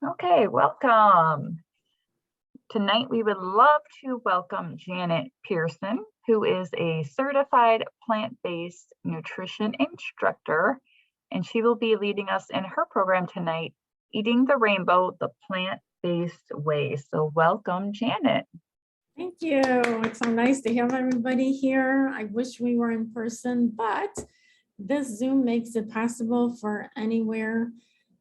Okay, welcome. Tonight we would love to welcome Janet Pearson, who is a certified plant-based nutrition instructor, and she will be leading us in her program tonight, Eating the Rainbow, the Plant-Based Way. So welcome, Janet. Thank you. It's so nice to have everybody here. I wish we were in person, but this Zoom makes it possible for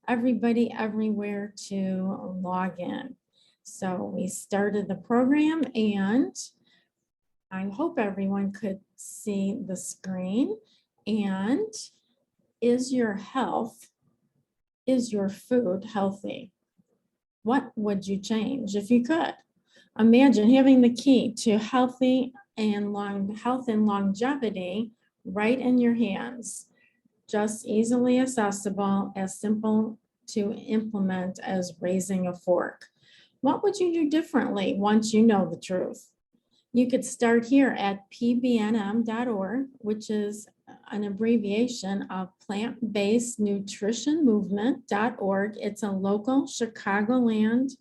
everybody everywhere to log in. So we started the program and I hope everyone could see the screen. And is your food healthy? What would you change if you could? Imagine having the key to health and longevity right in your hands, just easily accessible, as simple to implement as raising a fork. What would you do differently once you know the truth? You could start here at pbnm.org, which is an abbreviation of Plant-Based Nutrition Movement.org. It's a local Chicagoland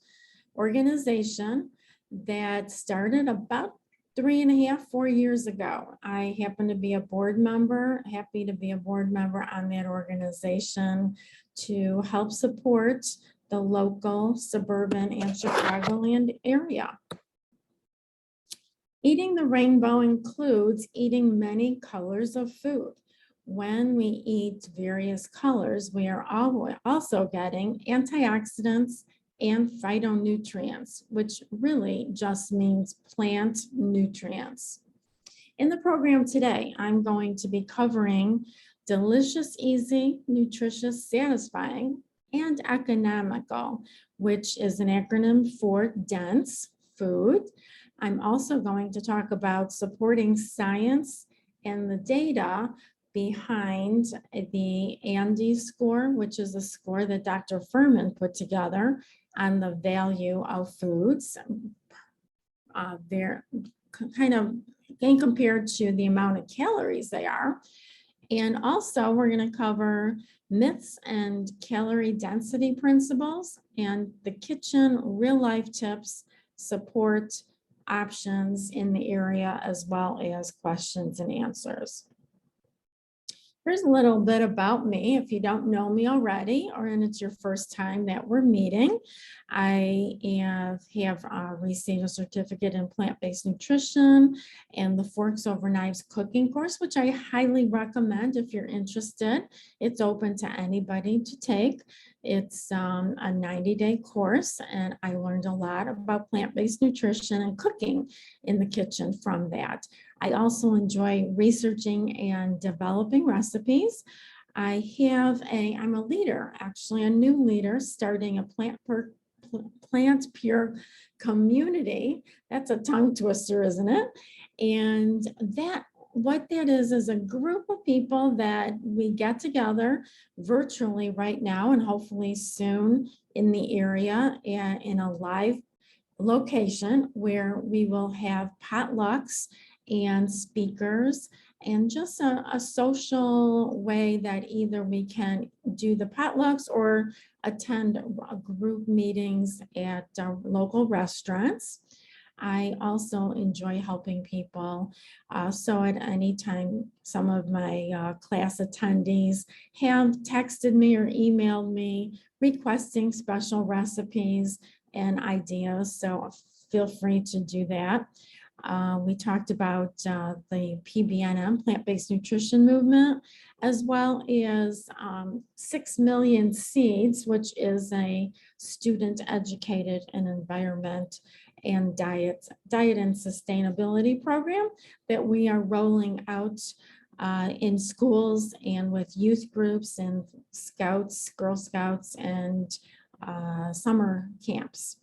organization that started about 4 years ago. I happen to be a board member, happy to be a board member on that organization to help support the local suburban and Chicagoland area. Eating the rainbow includes eating many colors of food. When we eat various colors, we are also getting antioxidants and phytonutrients, which really just means plant nutrients. In the program today, I'm going to be covering delicious, easy, nutritious, satisfying, and economical, which is an acronym for dense food. I'm also going to talk about supporting science and the data behind the Andy score, which is a score that Dr. Furman put together on the value of foods. They're kind of being compared to the amount of calories they are. And also we're going to cover myths and calorie density principles and the kitchen real life tips, support options in the area, as well as questions and answers. Here's a little bit about me. If you don't know me already, or and it's your first time that we're meeting, I have received a certificate in plant-based nutrition and the Forks Over Knives cooking course, which I highly recommend if you're interested. It's open to anybody to take. It's a 90-day course, and I learned a lot about plant-based nutrition and cooking in the kitchen from that. I also enjoy researching and developing recipes. I'm a leader, actually a new leader, starting a Plant Pure community. That's a tongue twister, isn't it? And what that is a group of people that we get together virtually right now and hopefully soon in the area and in a live location where we will have potlucks and speakers and just a social way that either we can do the potlucks or attend group meetings at local restaurants. I also enjoy helping people. So at any time, some of my class attendees have texted me or emailed me requesting special recipes and ideas. So feel free to do that. We talked about the PBNM, Plant-Based Nutrition Movement, as well as 6 Million Seeds, which is a student educated in environment and diet and sustainability program that we are rolling out in schools and with youth groups and scouts, Girl Scouts, and summer camps.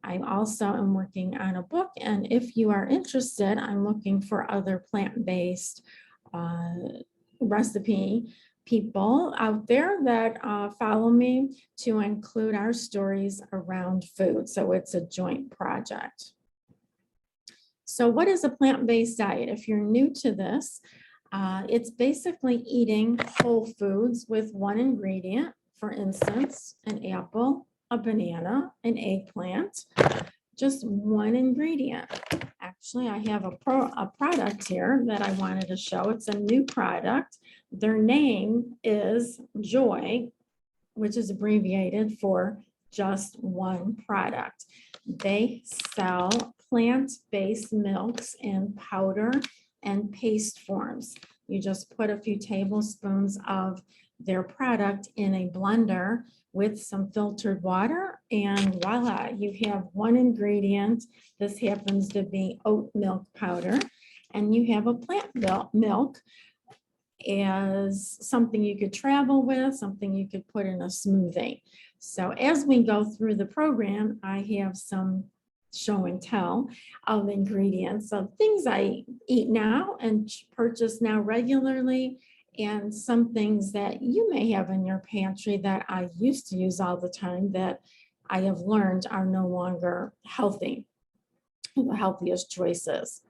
I also am working on a book, and if you are interested, I'm looking for other plant-based recipe people out there that follow me to include our stories around food. So it's a joint project. So what is a plant-based diet? If you're new to this, it's basically eating whole foods with one ingredient, for instance, an apple, a banana, an eggplant, just one ingredient. Actually, I have a product here that I wanted to show. It's a new product. Their name is Joy, which is abbreviated for just one product. They sell plant-based milks in powder and paste forms. You just put a few tablespoons of their product in a blender with some filtered water, and voila, you have one ingredient. This happens to be oat milk powder, and you have a plant milk as something you could travel with, something you could put in a smoothie. So as we go through the program, I have some show and tell of ingredients of things I eat now and purchase now regularly, and some things that you may have in your pantry that I used to use all the time that I have learned are no longer healthy, the healthiest choices.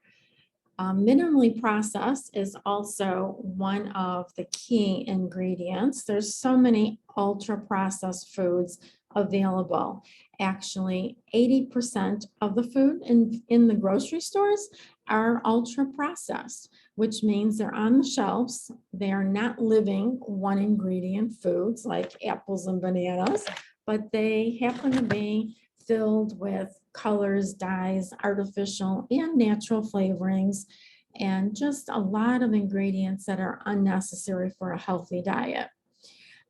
Minimally processed is also one of the key ingredients. There's so many ultra processed foods available. Actually, 80% of the food in the grocery stores are ultra processed, which means they're on the shelves. They are not living one ingredient foods like apples and bananas, but they happen to be filled with colors, dyes, artificial and natural flavorings, and just a lot of ingredients that are unnecessary for a healthy diet.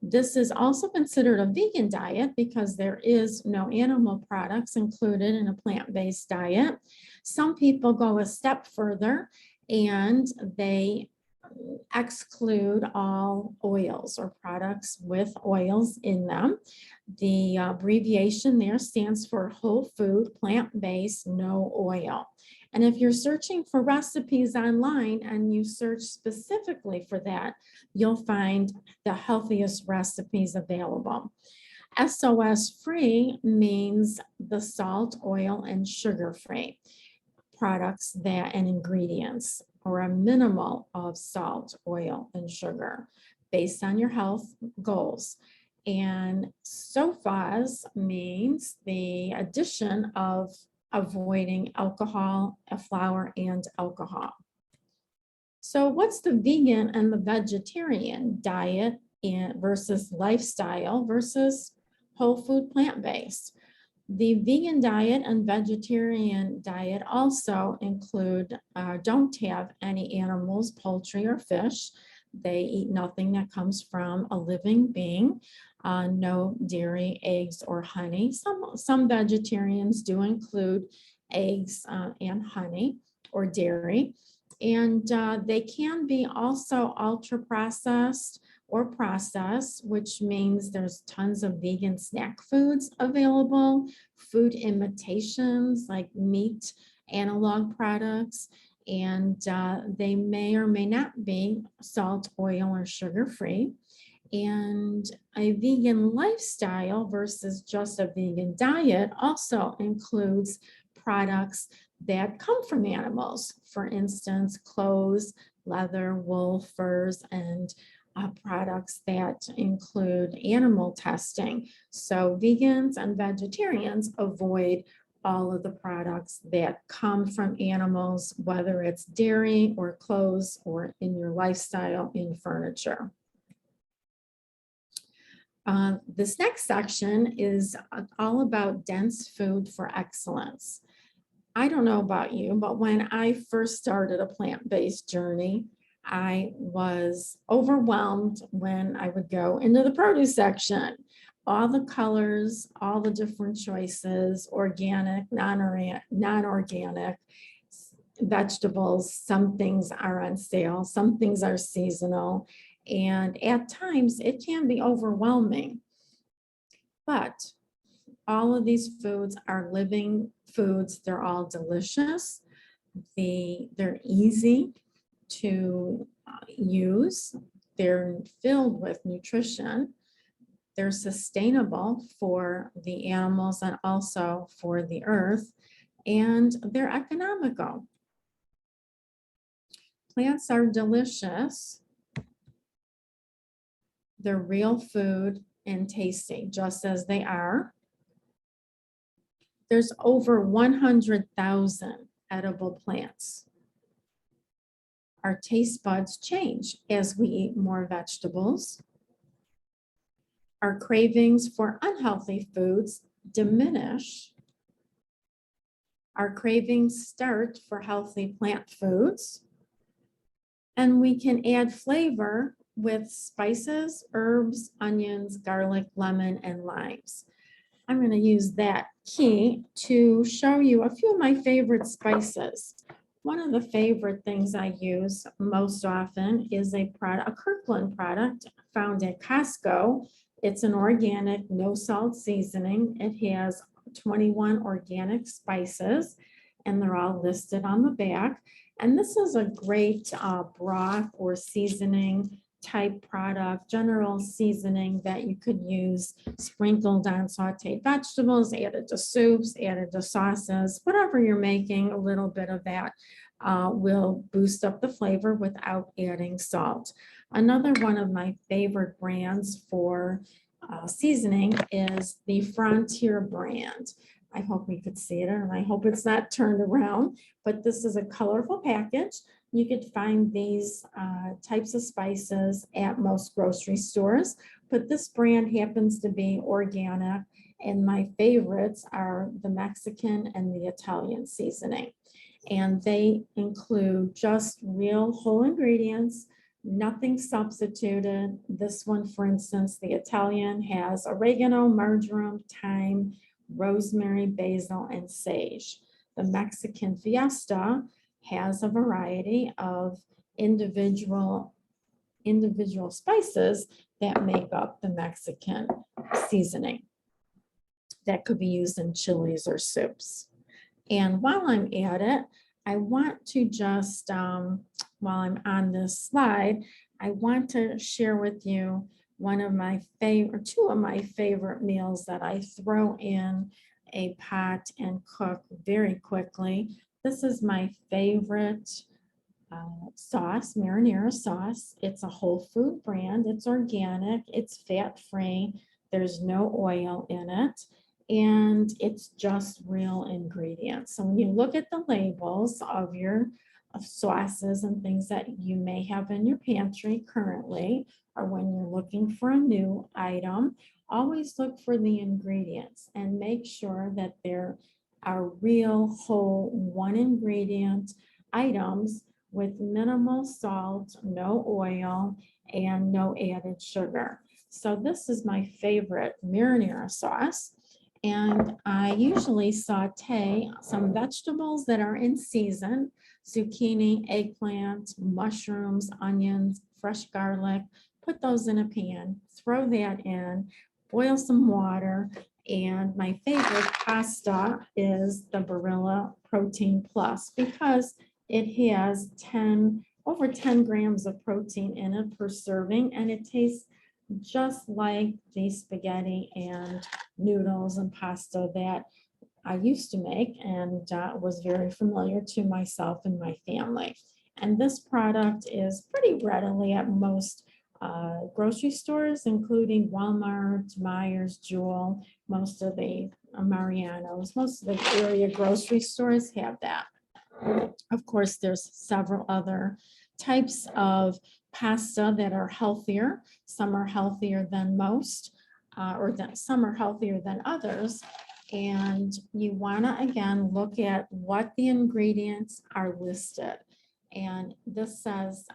This is also considered a vegan diet because there is no animal products included in a plant-based diet. Some people go a step further and they exclude all oils or products with oils in them. The abbreviation there stands for whole food, plant-based, no oil. And if you're searching for recipes online and you search specifically for that, you'll find the healthiest recipes available. SOS free means the salt, oil, and sugar free products that and ingredients, or a minimal of salt, oil, and sugar based on your health goals. And SOFAS means the addition of avoiding alcohol, flour, and alcohol. So what's the vegan and the vegetarian diet versus lifestyle versus whole food plant-based? The vegan diet and vegetarian diet also include, don't have any animals, poultry, or fish. They eat nothing that comes from a living being, no dairy, eggs, or honey. Some vegetarians do include eggs and honey or dairy. And they can be also ultra processed or processed, which means there's tons of vegan snack foods available, food imitations like meat analog products, and they may or may not be salt, oil, or sugar free. And a vegan lifestyle versus just a vegan diet also includes products that come from animals. For instance, clothes, leather, wool, furs, and products that include animal testing. So vegans and vegetarians avoid all of the products that come from animals, whether it's dairy or clothes or in your lifestyle in furniture. This next section is all about dense food for excellence. I don't know about you, but when I first started a plant-based journey, I was overwhelmed when I would go into the produce section. All the colors, all the different choices, organic, non-organic, vegetables, some things are on sale, some things are seasonal, and at times it can be overwhelming. But all of these foods are living foods. They're all delicious. They're easy to use. They're filled with nutrition. They're sustainable for the animals and also for the earth, and they're economical. Plants are delicious. They're real food and tasty, just as they are. There's over 100,000 edible plants. Our taste buds change as we eat more vegetables. Our cravings for unhealthy foods diminish. Our cravings start for healthy plant foods. And we can add flavor with spices, herbs, onions, garlic, lemon, and limes. I'm going to use that key to show you a few of my favorite spices. One of the favorite things I use most often is a Kirkland product found at Costco. It's an organic, no salt seasoning. It has 21 organic spices, and they're all listed on the back. And this is a great broth or seasoning type product, general seasoning that you could use sprinkled on sauteed vegetables, added to soups, added to sauces, whatever you're making, a little bit of that will boost up the flavor without adding salt. Another one of my favorite brands for seasoning is the Frontier brand. I hope you could see it, and I hope it's not turned around, but this is a colorful package. You could find these types of spices at most grocery stores, but this brand happens to be organic, and my favorites are the Mexican and the Italian seasoning. And they include just real whole ingredients, nothing substituted. This one, for instance, the Italian has oregano, marjoram, thyme, rosemary, basil, and sage. The Mexican Fiesta has a variety of individual spices that make up the Mexican seasoning that could be used in chilies or soups. And while I'm at it, I want to just, while I'm on this slide, I want to share with you one of my favorite, two of my favorite meals that I throw in a pot and cook very quickly. This is my favorite sauce, marinara sauce. It's a whole food brand. It's organic. It's fat-free. There's no oil in it. And it's just real ingredients. So when you look at the labels of your sauces and things that you may have in your pantry currently, or when you're looking for a new item, always look for the ingredients and make sure that there are real whole one ingredient items with minimal salt, no oil, and no added sugar. So this is my favorite marinara sauce. And I usually saute some vegetables that are in season: zucchini, eggplant, mushrooms, onions, fresh garlic. Put those in a pan, throw that in, boil some water. And my favorite pasta is the Barilla Protein Plus because it has over 10 grams of protein in it per serving, and it tastes just like the spaghetti and noodles and pasta that I used to make and was very familiar to myself and my family. And this product is pretty readily at most grocery stores, including Walmart, Myers, Jewel, most of the Mariano's, most of the area grocery stores have that. Of course, there's several other types of pasta that are healthier. Some are healthier than most, some are healthier than others. And you wanna, again, look at what the ingredients are listed. And this says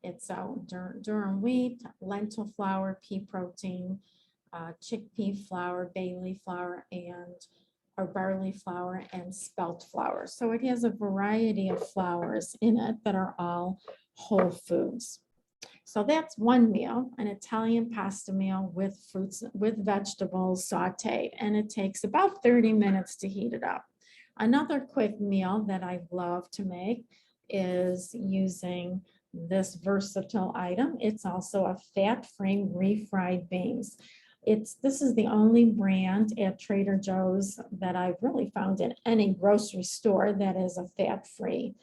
it's durum wheat, lentil flour, pea protein, chickpea flour, Bailey flour, or barley flour, and spelt flour. So it has a variety of flours in it that are all whole foods. So that's one meal, an Italian pasta meal with fruits, with vegetables sauteed, and it takes about 30 minutes to heat it up. Another quick meal that I love to make is using this versatile item. It's also a fat-free refried beans. This is the only brand at Trader Joe's that I've really found in any grocery store that is a fat-free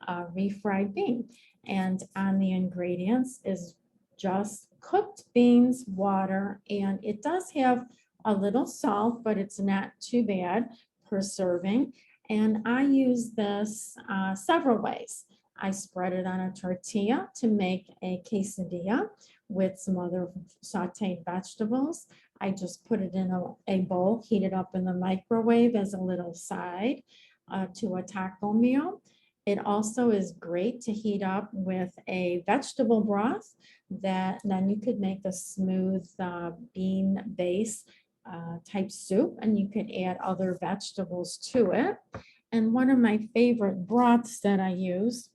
refried bean. And on the ingredients is just cooked beans, water, and it does have a little salt, but it's not too bad. per serving. And I use this several ways. I spread it on a tortilla to make a quesadilla with some other sauteed vegetables. I just put it in a bowl, heat it up in the microwave as a little side to a taco meal. It also is great to heat up with a vegetable broth that then you could make a smooth bean base type soup, and you could add other vegetables to it. And one of my favorite broths that I use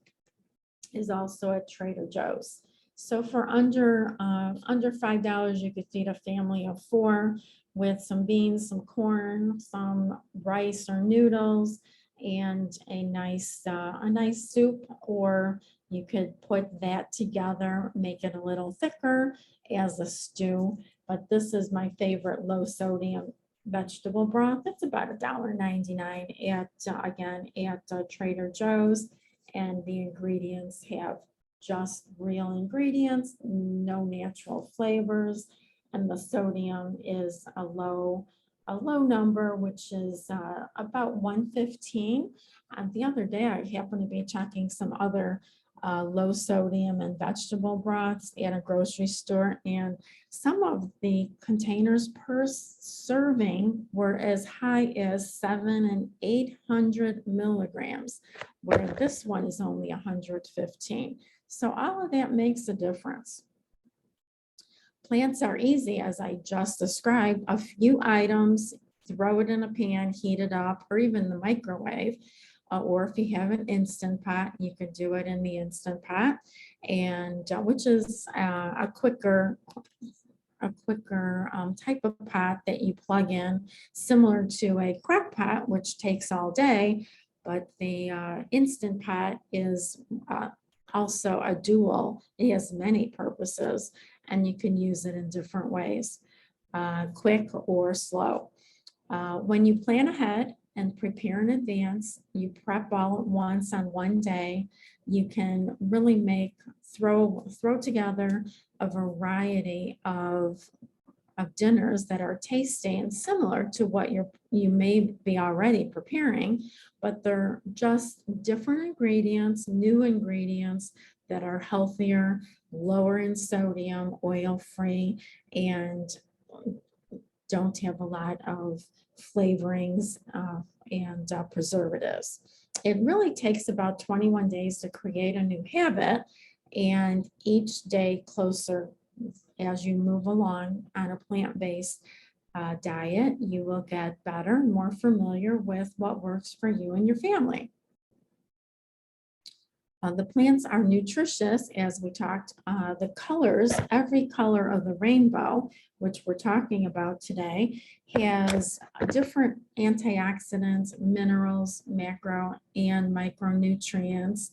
is also at Trader Joe's. So for under $5, you could feed a family of 4 with some beans, some corn, some rice or noodles, and a nice soup. Or you could put that together, make it a little thicker as a stew. But this is my favorite low sodium vegetable broth. It's about $1.99 at Trader Joe's. And the ingredients have just real ingredients, no natural flavors, and the sodium is a low number, which is about 115. The other day, I happened to be checking some other low sodium and vegetable broths at a grocery store, and some of the containers per serving were as high as 700 and 800 milligrams, where this one is only 115. So all of that makes a difference. Plants are easy, as I just described. A few items, throw it in a pan, heat it up, or even the microwave. Or if you have an Instant Pot, you could do it in the Instant Pot, and which is a quicker type of pot that you plug in, similar to a crock pot, which takes all day. But the Instant Pot is also a dual. It has many purposes, and you can use it in different ways, quick or slow. When you plan ahead and prepare in advance, you prep all at once on one day, you can really throw together a variety of dinners that are tasty and similar to what you may be already preparing, but they're just different ingredients, new ingredients that are healthier, lower in sodium, oil-free, and don't have a lot of flavorings and preservatives. It really takes about 21 days to create a new habit, and each day closer as you move along on a plant-based diet, you will get better, more familiar with what works for you and your family. The plants are nutritious, as we talked. The colors, every color of the rainbow, which we're talking about today, has different antioxidants, minerals, macro and micronutrients,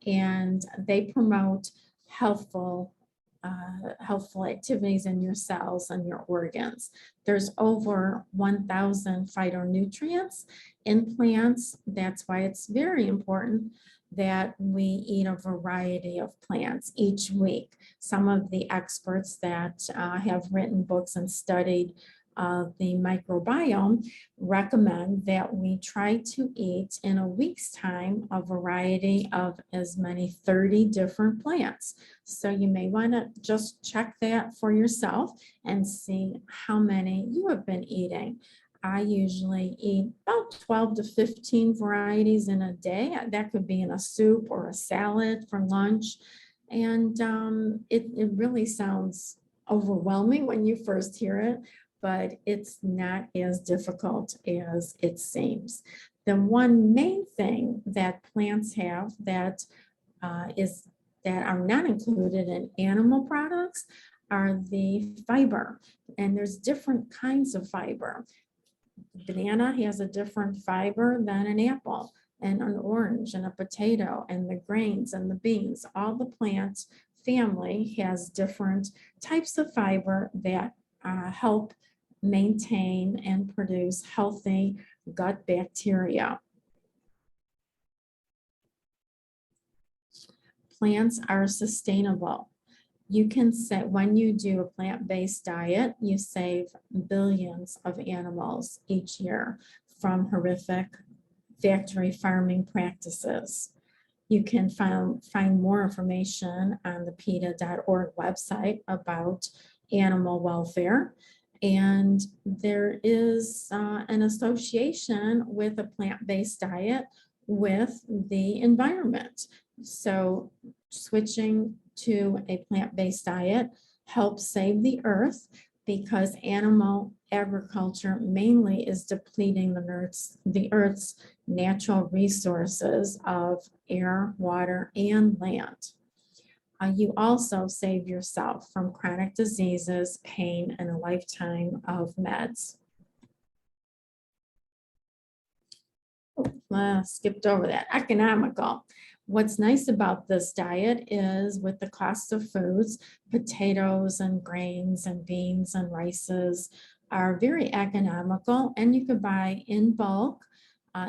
and they promote healthful activities in your cells and your organs. There's over 1,000 phytonutrients in plants. That's why it's very important that we eat a variety of plants each week. Some of the experts that have written books and studied the microbiome recommend that we try to eat in a week's time a variety of as many 30 different plants. So you may want to just check that for yourself and see how many you have been eating. I usually eat about 12 to 15 varieties in a day. That could be in a soup or a salad for lunch. And it really sounds overwhelming when you first hear it, but it's not as difficult as it seems. The one main thing that plants have that are not included in animal products are the fiber. And there's different kinds of fiber. Banana has a different fiber than an apple, and an orange and a potato, and the grains and the beans. All the plants family has different types of fiber that help maintain and produce healthy gut bacteria. Plants are sustainable. You can say when you do a plant-based diet, you save billions of animals each year from horrific factory farming practices. You can find more information on the PETA.org website about animal welfare. And there is an association with a plant-based diet with the environment. So switching to a plant-based diet helps save the earth, because animal agriculture mainly is depleting the earth's natural resources of air, water, and land. You also save yourself from chronic diseases, pain, and a lifetime of meds. Skipped over that. Economical. What's nice about this diet is, with the cost of foods, potatoes and grains and beans and rices are very economical, and you could buy in bulk,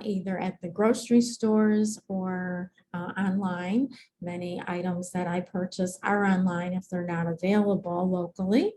either at the grocery stores or online. Many items that I purchase are online if they're not available locally.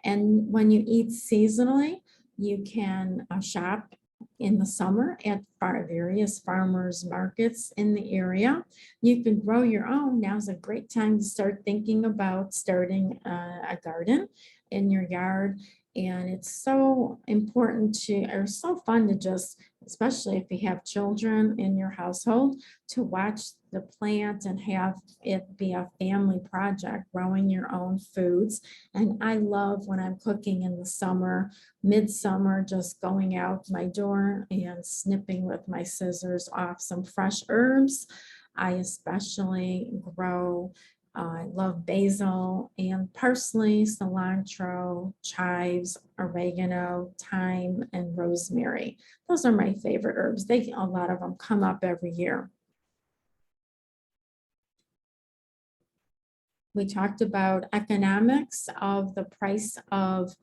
And when you eat seasonally, you can shop in the summer at various farmers markets in the area. You can grow your own. Now's a great time to start thinking about starting a garden in your yard. And it's so important or so fun to just, especially if you have children in your household, to watch the plant and have it be a family project, growing your own foods. And I love when I'm cooking in the summer, midsummer, just going out my door and snipping with my scissors off some fresh herbs. I especially grow I love basil and parsley, cilantro, chives, oregano, thyme, and rosemary. Those are my favorite herbs. A lot of them come up every year. We talked about economics of the price of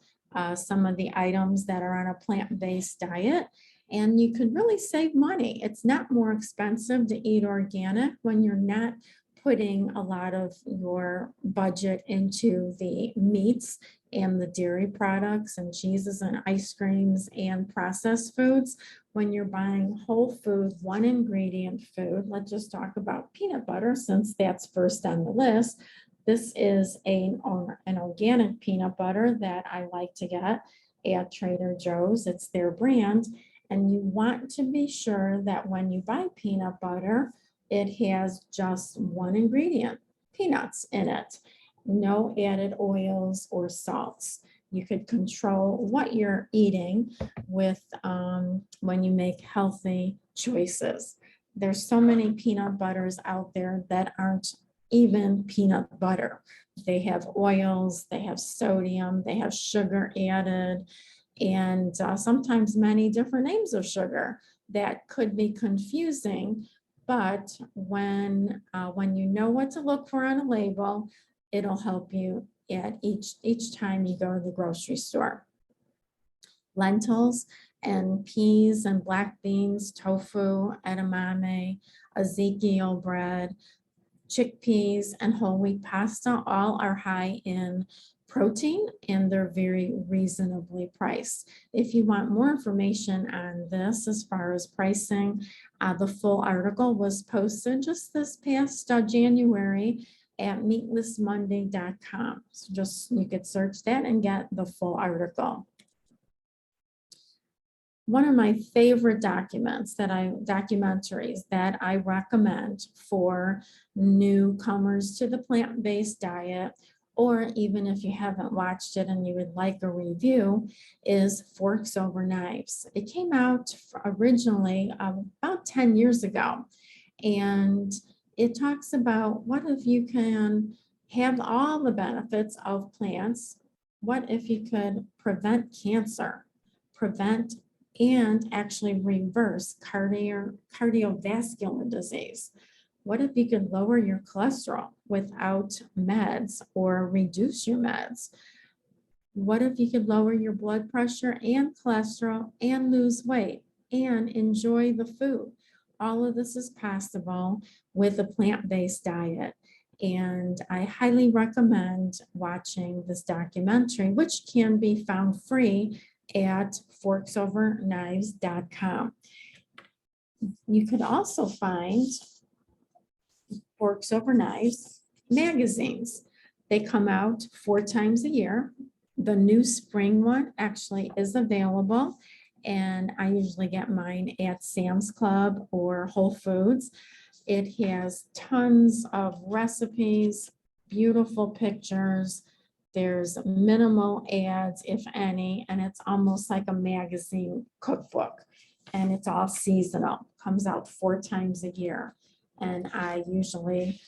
some of the items that are on a plant-based diet. And you could really save money. It's not more expensive to eat organic when you're not putting a lot of your budget into the meats and the dairy products and cheeses and ice creams and processed foods. When you're buying whole food, one ingredient food, let's just talk about peanut butter since that's first on the list. This is an organic peanut butter that I like to get at Trader Joe's. It's their brand. And you want to be sure that when you buy peanut butter, it has just one ingredient, peanuts in it, no added oils or salts. You could control what you're eating with when you make healthy choices. There's so many peanut butters out there that aren't even peanut butter. They have oils, they have sodium, they have sugar added, and sometimes many different names of sugar that could be confusing. But when you know what to look for on a label, it'll help you at each time you go to the grocery store. Lentils and peas and black beans, tofu, edamame, Ezekiel bread, chickpeas, and whole wheat pasta all are high in protein, and they're very reasonably priced. If you want more information on this as far as pricing, the full article was posted just this past January at meatlessmonday.com. So just you could search that and get the full article. One of my favorite documentaries that I recommend for newcomers to the plant-based diet, or even if you haven't watched it and you would like a review, is Forks Over Knives. It came out originally about 10 years ago, and it talks about what if you can have all the benefits of plants, what if you could prevent cancer, prevent and actually reverse cardiovascular disease. What if you could lower your cholesterol without meds or reduce your meds? What if you could lower your blood pressure and cholesterol and lose weight and enjoy the food? All of this is possible with a plant-based diet. And I highly recommend watching this documentary, which can be found free at forksoverknives.com. You could also find Forks Over Knives magazines. They come out 4 times a year. The new spring one actually is available, and I usually get mine at Sam's Club or Whole Foods. It has tons of recipes, beautiful pictures. There's minimal ads, if any, and it's almost like a magazine cookbook. And it's all seasonal, comes out 4 times a year. And I usually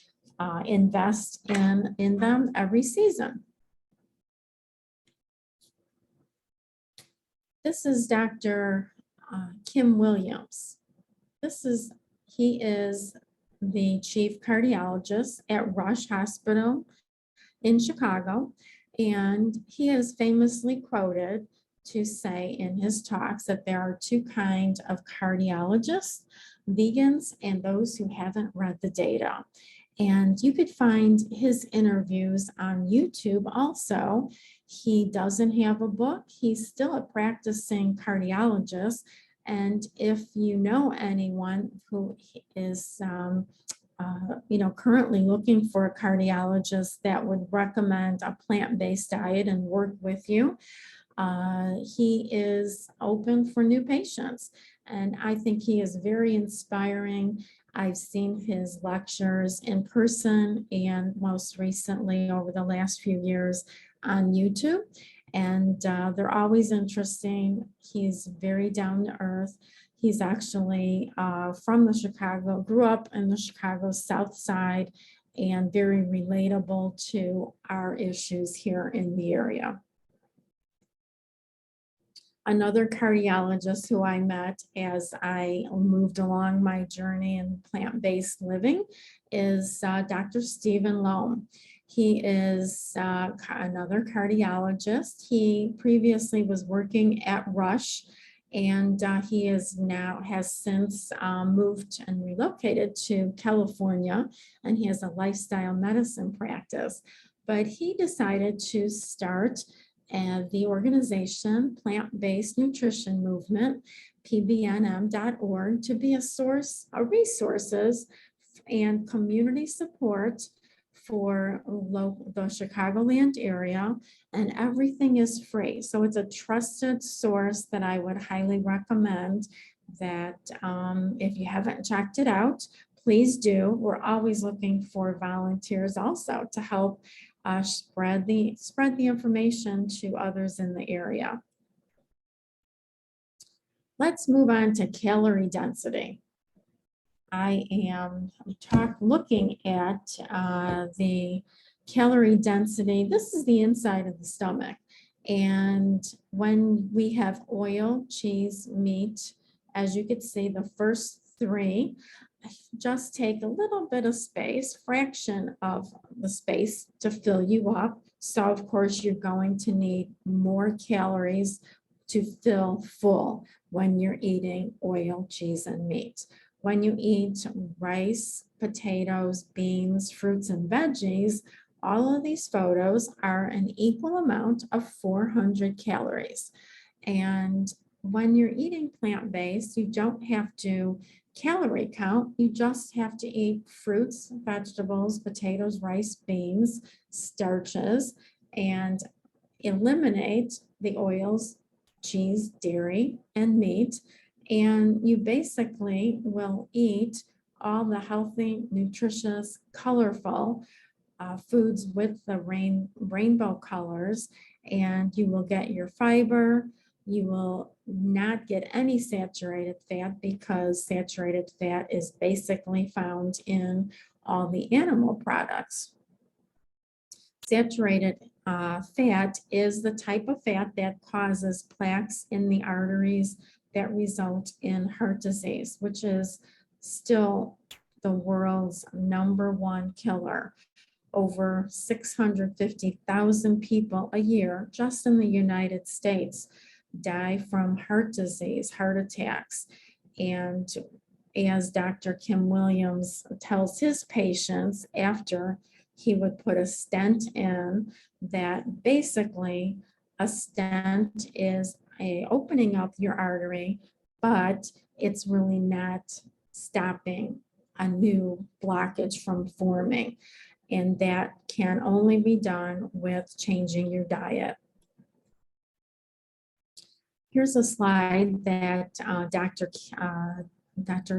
invest in them every season. This is Dr. Kim Williams. He is the chief cardiologist at Rush Hospital in Chicago. And he is famously quoted to say in his talks that there are 2 kinds of cardiologists, vegans and those who haven't read the data. And you could find his interviews on YouTube also. He doesn't have a book. He's still a practicing cardiologist. And if you know anyone who is currently looking for a cardiologist that would recommend a plant-based diet and work with you, he is open for new patients. And I think he is very inspiring. I've seen his lectures in person and most recently over the last few years on YouTube. And they're always interesting. He's very down to earth. He's actually from the Chicago, grew up in the Chicago South Side, and very relatable to our issues here in the area. Another cardiologist who I met as I moved along my journey in plant-based living is Dr. Stephen Loam. He is another cardiologist. He previously was working at Rush, and he has since moved and relocated to California, and he has a lifestyle medicine practice. But he decided to start the organization Plant-Based Nutrition Movement, pbnm.org, to be a source of resources and community support for the Chicagoland area, and everything is free. So it's a trusted source that I would highly recommend that if you haven't checked it out, please do. We're always looking for volunteers also to help spread the information to others in the area. Let's move on to calorie density. I am looking at the calorie density. This is the inside of the stomach. And when we have oil, cheese, meat, as you can see, the first 3 just take a little bit of space, fraction of the space to fill you up. So of course you're going to need more calories to fill full when you're eating oil, cheese, and meat. When you eat rice, potatoes, beans, fruits, and veggies, all of these photos are an equal amount of 400 calories. And when you're eating plant-based, you don't have to calorie count. You just have to eat fruits, vegetables, potatoes, rice, beans, starches, and eliminate the oils, cheese, dairy, and meat. And you basically will eat all the healthy, nutritious, colorful foods with the rainbow colors, and you will get your fiber. You will not get any saturated fat because saturated fat is basically found in all the animal products. Saturated fat is the type of fat that causes plaques in the arteries that result in heart disease, which is still the world's #1 killer. Over 650,000 people a year just in the United States die from heart disease, heart attacks. And as Dr. Kim Williams tells his patients after he would put a stent in, that basically a stent is opening up your artery, but it's really not stopping a new blockage from forming. And that can only be done with changing your diet. Here's a slide that Dr.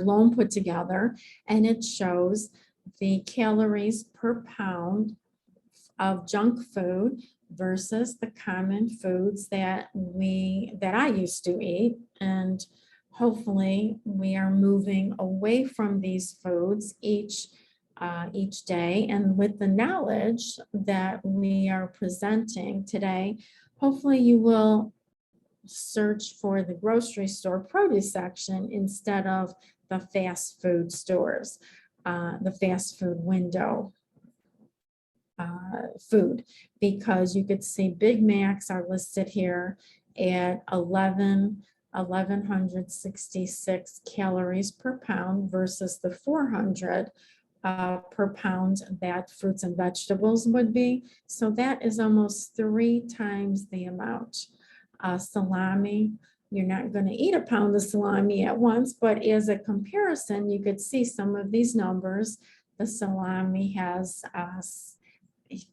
Loam put together, and it shows the calories per pound of junk food versus the common foods that I used to eat. And hopefully we are moving away from these foods each day. And with the knowledge that we are presenting today, hopefully you will search for the grocery store produce section instead of the fast food stores, the fast food window food, because you could see Big Macs are listed here at 1,166 calories per pound versus the 400 per pound that fruits and vegetables would be. So that is almost 3 times the amount. Salami, you're not going to eat a pound of salami at once, but as a comparison, you could see some of these numbers. The salami has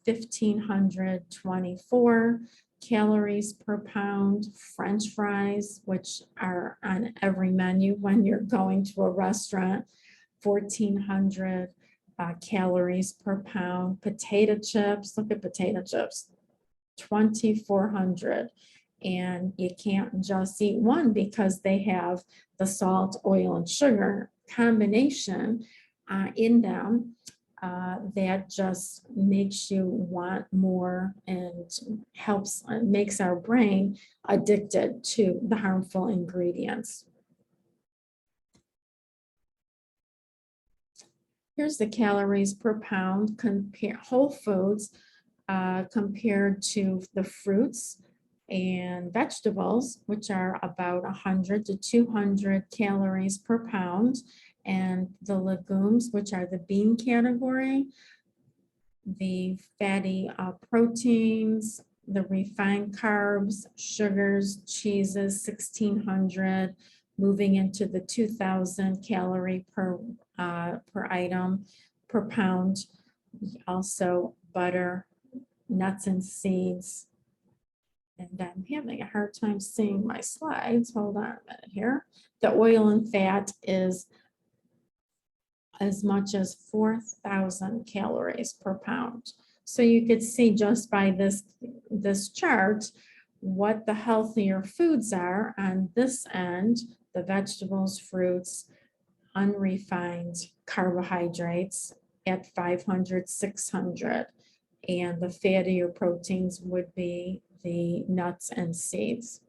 1,524 calories per pound. French fries, which are on every menu when you're going to a restaurant, 1,400 calories per pound. Potato chips, look at potato chips, 2,400. And you can't just eat one because they have the salt, oil, and sugar combination in them. That just makes you want more and makes our brain addicted to the harmful ingredients. Here's the calories per pound, whole foods compared to the fruits and vegetables, which are about 100 to 200 calories per pound, and the legumes, which are the bean category, the fatty proteins, the refined carbs, sugars, cheeses, 1,600, moving into the 2,000 calorie per item per pound. Also butter, nuts and seeds. And I'm having a hard time seeing my slides. Hold on a minute here. The oil and fat is as much as 4,000 calories per pound. So you could see just by this chart what the healthier foods are on this end: the vegetables, fruits, unrefined carbohydrates at 500, 600, and the fattier proteins would be the nuts and seeds.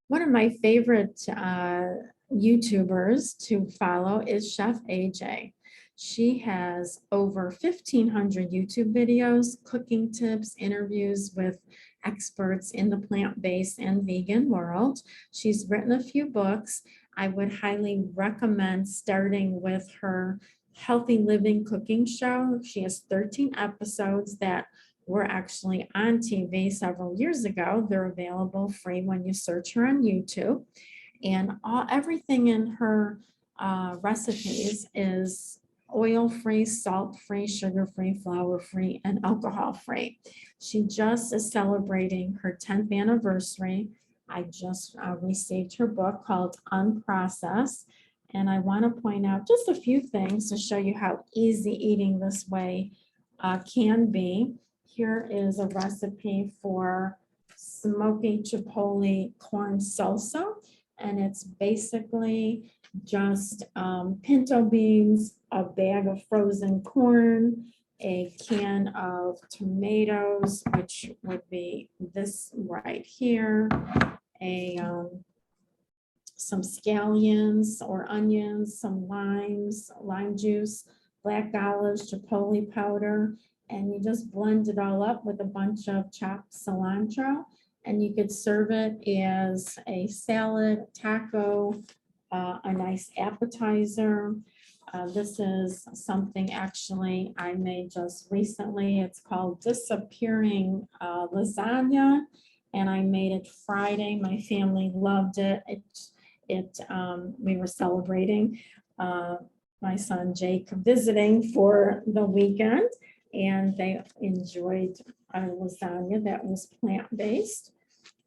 One of my favorite YouTubers to follow is Chef AJ. She has over 1,500 YouTube videos, cooking tips, interviews with experts in the plant-based and vegan world. She's written a few books. I would highly recommend starting with her Healthy Living cooking show. She has 13 episodes that were actually on TV several years ago. They're available free when you search her on YouTube. And everything in her recipes is oil-free, salt-free, sugar-free, flour-free, and alcohol-free. She just is celebrating her 10th anniversary. I just received her book called Unprocessed. And I want to point out just a few things to show you how easy eating this way can be. Here is a recipe for Smoky Chipotle corn salsa. And it's basically just pinto beans, a bag of frozen corn, a can of tomatoes, which would be this right here, some scallions or onions, some limes, lime juice, black olives, chipotle powder, and you just blend it all up with a bunch of chopped cilantro. And you could serve it as a salad, taco, a nice appetizer. This is something actually I made just recently. It's called Disappearing Lasagna, and I made it Friday. My family loved it. We were celebrating my son Jake visiting for the weekend, and they enjoyed our lasagna that was plant-based.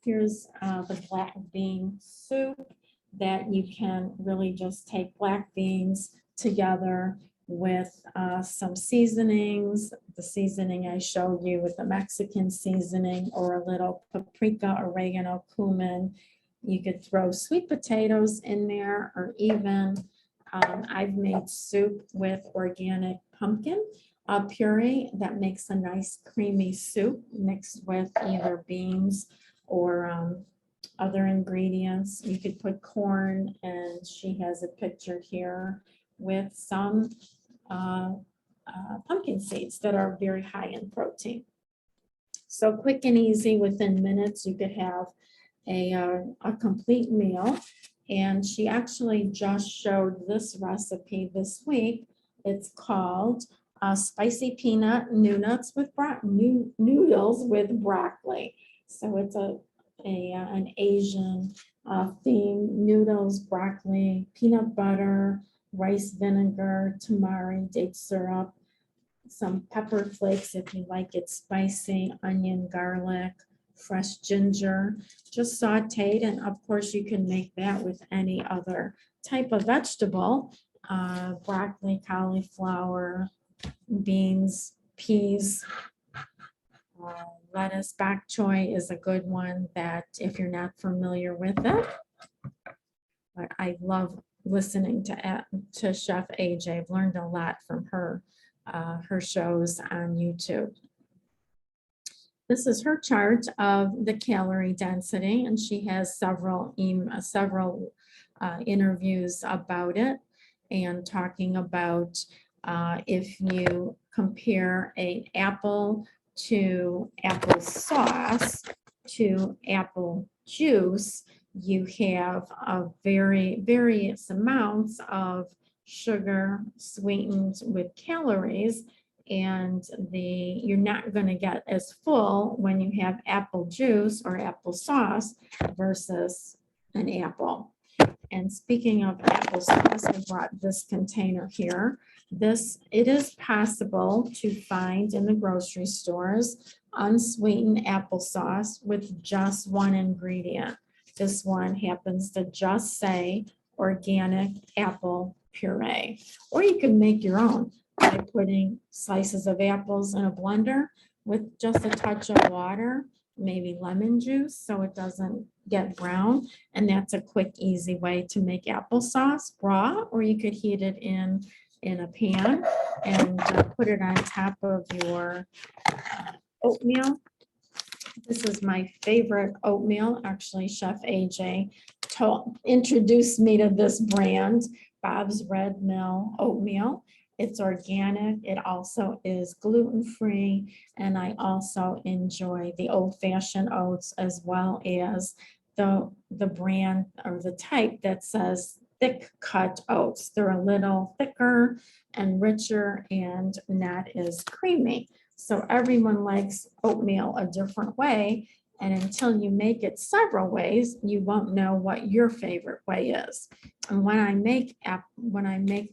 Here's the black bean soup that you can really just take black beans together with some seasonings. The seasoning I showed you with the Mexican seasoning, or a little paprika, oregano, cumin. You could throw sweet potatoes in there, or even I've made soup with organic pumpkin puree that makes a nice creamy soup mixed with either beans or other ingredients. You could put corn, and she has a picture here with some pumpkin seeds that are very high in protein. So quick and easy, within minutes, you could have a complete meal. And she actually just showed this recipe this week. It's called spicy peanut noodles with noodles with broccoli. So it's an Asian theme: noodles, broccoli, peanut butter, rice vinegar, tamari, date syrup, some pepper flakes if you like it spicy, onion, garlic, fresh ginger, just sauteed. And of course, you can make that with any other type of vegetable: broccoli, cauliflower, beans, peas, lettuce. Bok choy is a good one that if you're not familiar with it. But I love listening to Chef AJ. I've learned a lot from her shows on YouTube. This is her chart of the calorie density, and she has several interviews about it, and talking about if you compare an apple to applesauce to apple juice, you have a various amounts of sugar sweetened with calories, and you're not going to get as full when you have apple juice or applesauce versus an apple. And speaking of applesauce, I brought this container here. It is possible to find in the grocery stores unsweetened applesauce with just one ingredient. This one happens to just say organic apple puree, or you can make your own by putting slices of apples in a blender with just a touch of water, maybe lemon juice, so it doesn't get brown. And that's a quick, easy way to make applesauce raw, or you could heat it in a pan and put it on top of your oatmeal. This is my favorite oatmeal. Actually, Chef AJ introduced me to this brand, Bob's Red Mill Oatmeal. It's organic. It also is gluten-free. And I also enjoy the old-fashioned oats, as well as the brand or the type that says thick cut oats. They're a little thicker and richer and not as creamy. So everyone likes oatmeal a different way. And until you make it several ways, you won't know what your favorite way is. And when I make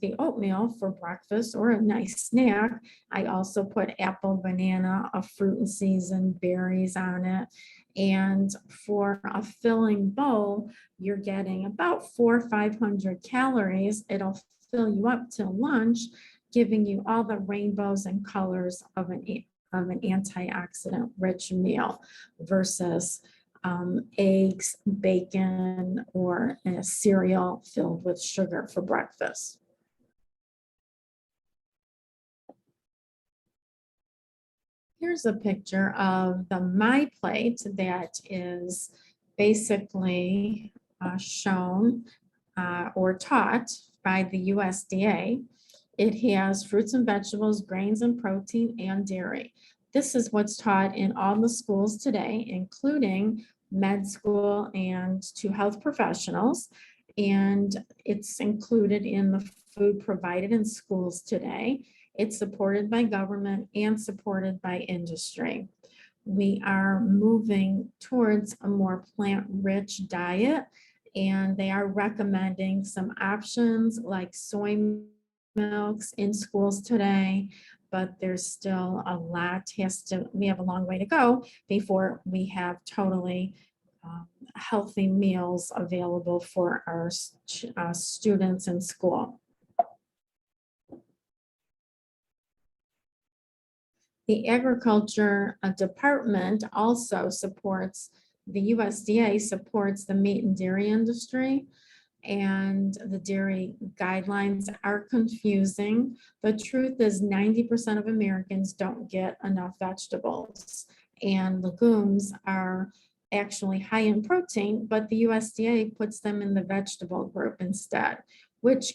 the oatmeal for breakfast or a nice snack, I also put apple, banana, a fruit and seasoned berries on it. And for a filling bowl, you're getting about 400 or 500 calories. It'll fill you up till lunch, giving you all the rainbows and colors of an antioxidant rich meal versus eggs, bacon, or a cereal filled with sugar for breakfast. Here's a picture of the My Plate that is basically shown or taught by the USDA. It has fruits and vegetables, grains and protein, and dairy. This is what's taught in all the schools today, including med school and to health professionals. And it's included in the food provided in schools today. It's supported by government and supported by industry. We are moving towards a more plant-rich diet, and they are recommending some options like soy milks in schools today, but there's still a lot we have a long way to go before we have totally healthy meals available for our students in school. The Agriculture Department also supports, the USDA supports the meat and dairy industry, and the dairy guidelines are confusing. The truth is 90% of Americans don't get enough vegetables, and legumes are actually high in protein, but the USDA puts them in the vegetable group instead, which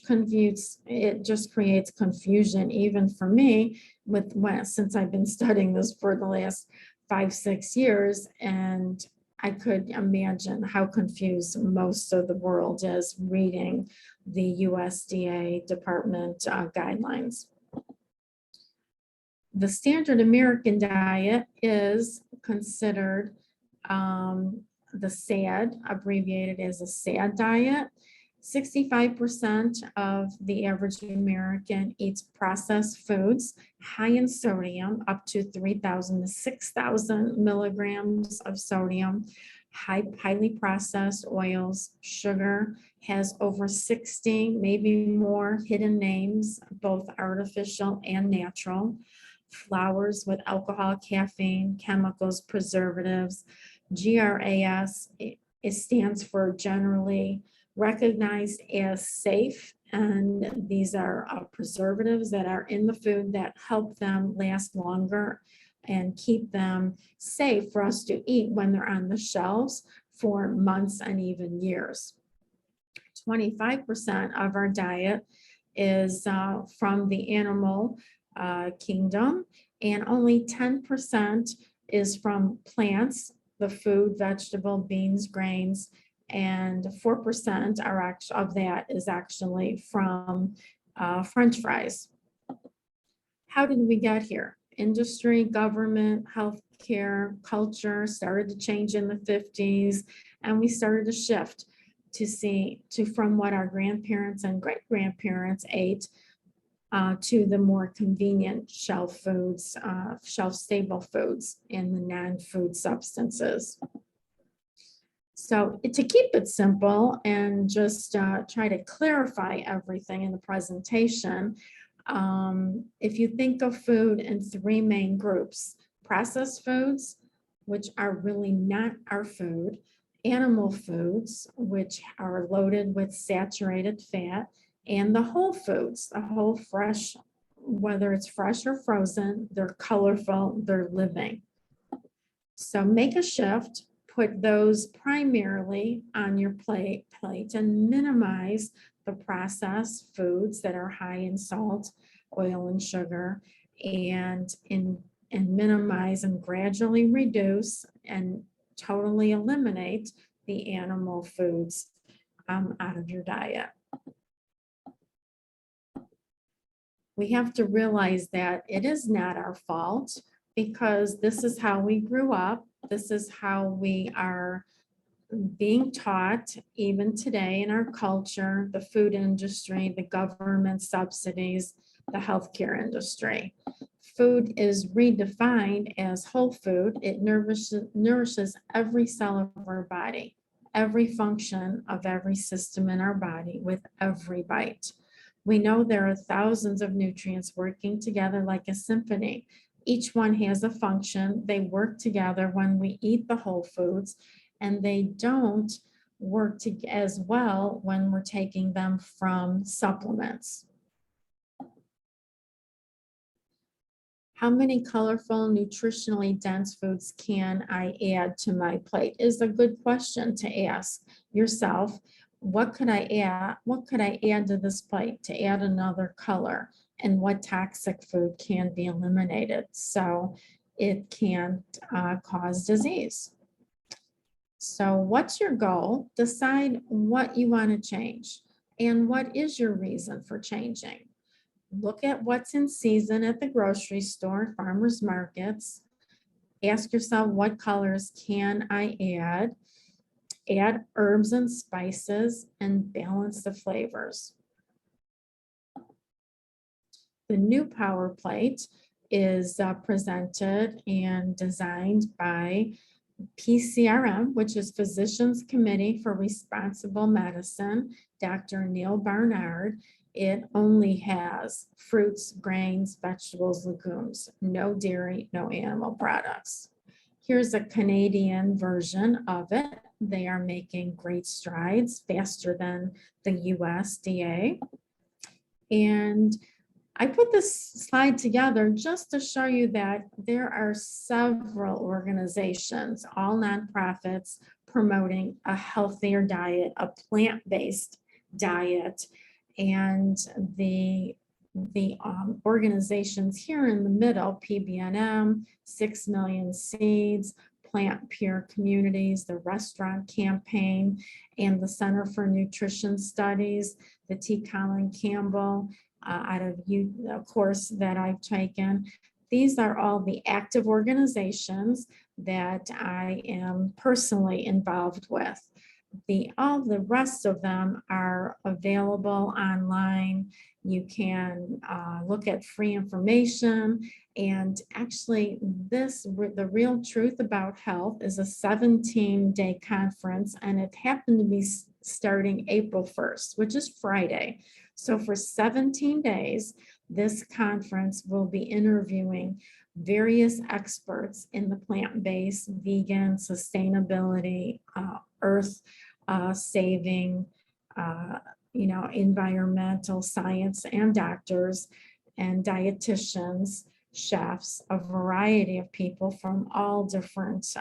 just creates confusion even for me since I've been studying this for the last 5-6 years, and I could imagine how confused most of the world is reading the USDA department guidelines. The standard American diet is considered the SAD, abbreviated as a SAD diet. 65% of the average American eats processed foods high in sodium, up to 3,000 to 6,000 milligrams of sodium. Highly processed oils, sugar has over 60, maybe more hidden names, both artificial and natural. Flours with alcohol, caffeine, chemicals, preservatives. GRAS, it stands for generally recognized as safe, and these are preservatives that are in the food that help them last longer and keep them safe for us to eat when they're on the shelves for months and even years. 25% of our diet is from the animal kingdom, and only 10% is from plants, the food, vegetable, beans, grains, and 4% of that is actually from French fries. How did we get here? Industry, government, healthcare, culture started to change in the 50s, and we started to shift from what our grandparents and great-grandparents ate to the more convenient shelf foods, shelf-stable foods and the non-food substances. So to keep it simple and just try to clarify everything in the presentation, if you think of food in 3 main groups: processed foods, which are really not our food; animal foods, which are loaded with saturated fat; and the whole foods, the whole fresh, whether it's fresh or frozen, they're colorful, they're living. So make a shift, put those primarily on your plate and minimize the processed foods that are high in salt, oil, and sugar, and minimize and gradually reduce and totally eliminate the animal foods out of your diet. We have to realize that it is not our fault, because this is how we grew up. This is how we are being taught even today in our culture, the food industry, the government subsidies, the healthcare industry. Food is redefined as whole food. It nourishes every cell of our body, every function of every system in our body with every bite. We know there are thousands of nutrients working together like a symphony. Each one has a function. They work together when we eat the whole foods, and they don't work as well when we're taking them from supplements. How many colorful, nutritionally dense foods can I add to my plate is a good question to ask yourself. What could I add? What could I add to this plate to add another color? And what toxic food can be eliminated so it can't cause disease? So what's your goal? Decide what you want to change. And what is your reason for changing? Look at what's in season at the grocery store, farmers markets. Ask yourself, what colors can I add? Add herbs and spices and balance the flavors. The new Power Plate is presented and designed by PCRM, which is Physicians Committee for Responsible Medicine, Dr. Neil Barnard. It only has fruits, grains, vegetables, legumes, no dairy, no animal products. Here's a Canadian version of it. They are making great strides, faster than the USDA. And I put this slide together just to show you that there are several organizations, all nonprofits, promoting a healthier diet, a plant-based diet. And the organizations here in the middle, PBNM, 6 Million Seeds, Plant Pure Communities, the Restaurant Campaign, and the Center for Nutrition Studies, the T. Colin Campbell, out of a course that I've taken. These are all the active organizations that I am personally involved with. All the rest of them are available online. You can look at free information. And actually, the Real Truth About Health is a 17-day conference, and it happened to be starting April 1st, which is Friday. So for 17 days, this conference will be interviewing various experts in the plant-based, vegan, sustainability, earth saving, environmental science, and doctors and dietitians, chefs, a variety of people from all different